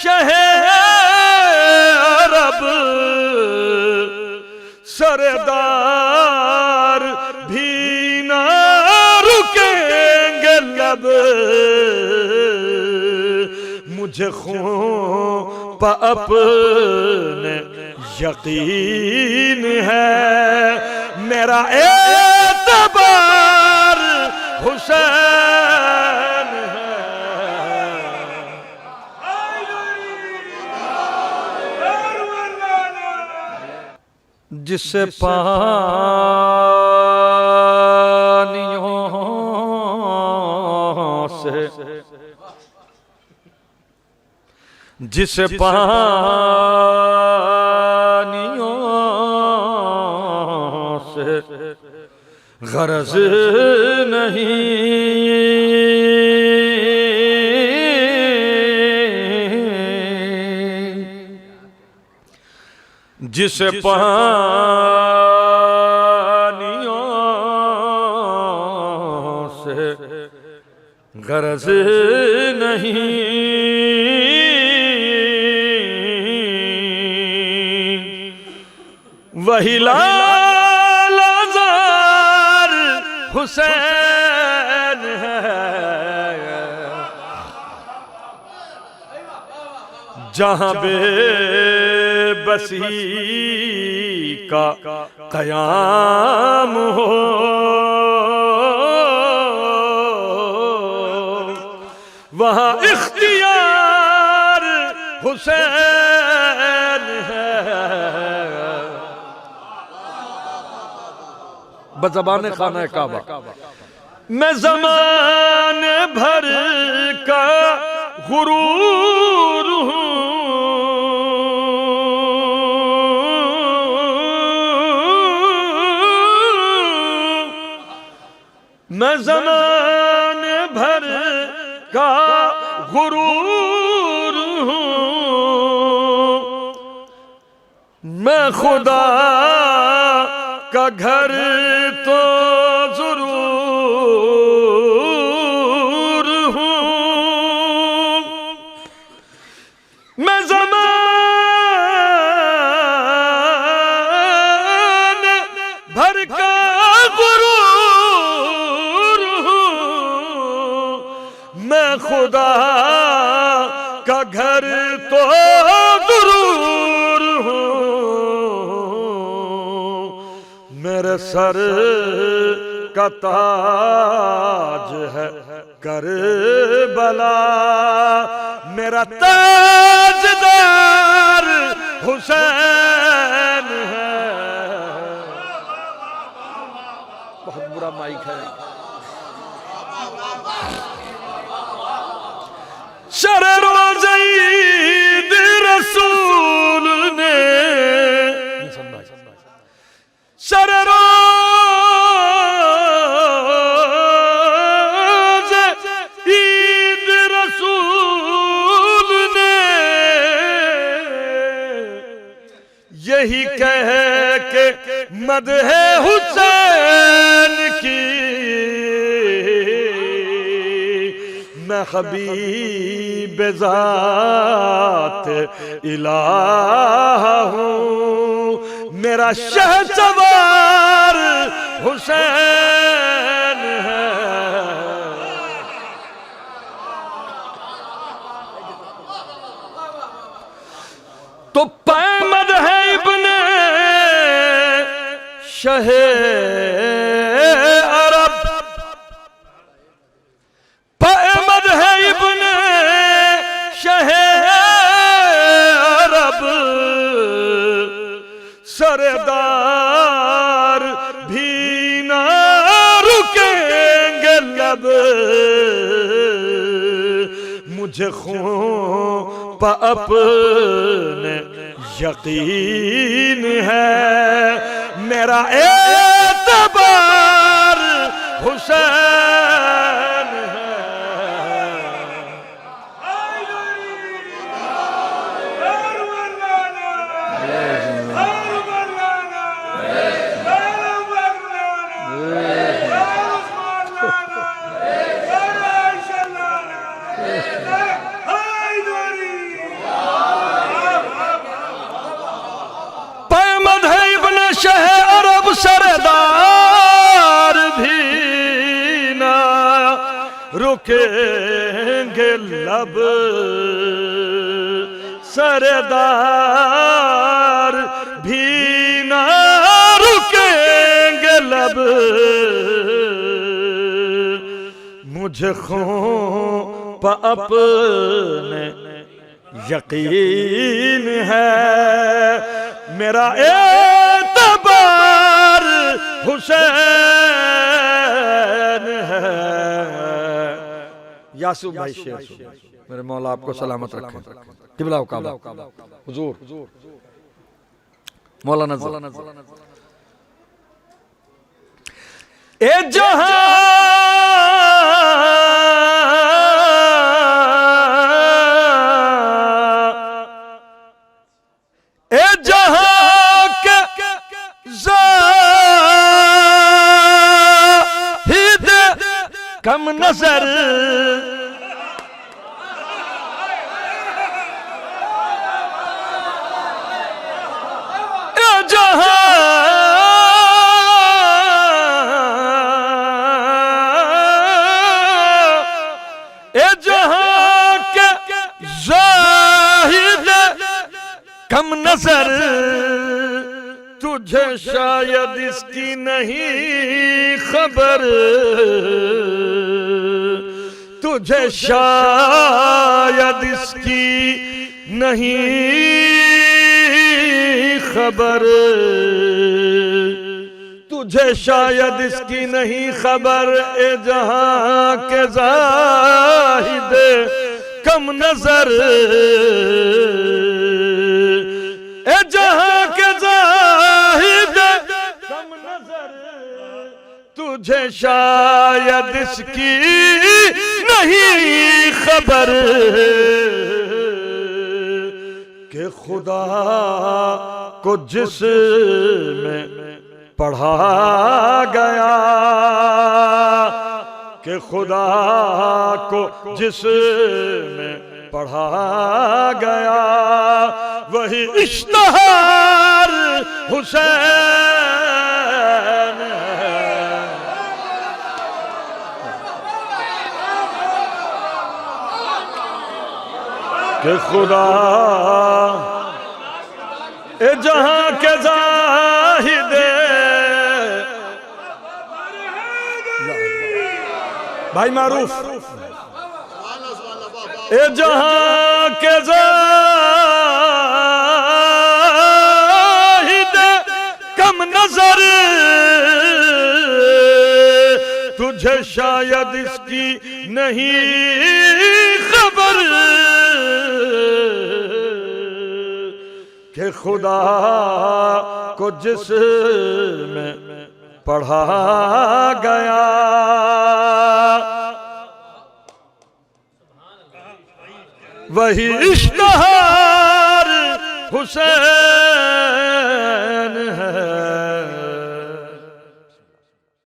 शहे अरब सरदार भी ना रुकेंगे लब, मुझे खून पर अपने यकीन है, मेरा एतबार हुसैन है। जिसे पानियों से, जिसे पानियों से गरज नहीं, जिसे पानियों से गरज नहीं, वही लालाज़ार हुसैन है। जहां बेबसी का क़याम हो, वहां इख्तियार हुसैन है। बज़बान खाना काबा मैं ज़माने भर का गुरूर हूँ, मैं ज़माने भर का गुरूर हूँ, मैं खुदा का घर तो जरूर हूँ, मैं ज़माने भर का गुरूर हूँ, मैं खुदा का घर तो जरूर हूँ, मेरे सर का ताज है करबला, मेरा ताजदार हुसैन है। बहुत बुरा माइक है। शरे रोज़े ईद रसूल ने, शरे रोज़े ईद रसूल ने यही कह के मदह हुसैन की, मैं हबीब ज़ात इलाह हूँ, मेरा शहसवार हुसैन है। तो पैमद है इब्ने शहे अरब, पैमद है इब्ने शहे अरब सरदार भी ना रुकेंगे लब, मुझे खून पर अपने यकीन है, मेरा एतबार हुसैन है। सरदार भी ना रुकेंगे लब, सरदार भी ना रुकेंगे लब। मुझे खूं पे अपने यकीन है, मेरा एतबार हुसैन है। यासूफ भाई शेर सुनो, मेरे मौला आपको सलामत रखे। किबला काबा हुजूर मौलाना ए जहां ए जहां के ज़ाहिद कम नजर, ए जहां के ज़ाहिद कम नजर, तुझे शायद इसकी नहीं खबर, तुझे शायद इसकी नहीं खबर, तुझे शायद इसकी नहीं खबर। ए जहां के ज़ाहिद कम नजर, ए जहां के ज़ाहिद कम नजर, तुझे शायद इसकी नहीं खबर कि खुदा को जिसमें पढ़ा गया, कि खुदा को जिसमें पढ़ा गया, वही इश्तिहार हुसैन है। कि खुदा ए जहां के ज़ाहिद भाई मारूफ, ए जहां के ज़ाहिद कम नजर, तुझे शायद इसकी नहीं खबर कि खुदा को जिसमें पढ़ा गया, वही इश्तिहार हुसैन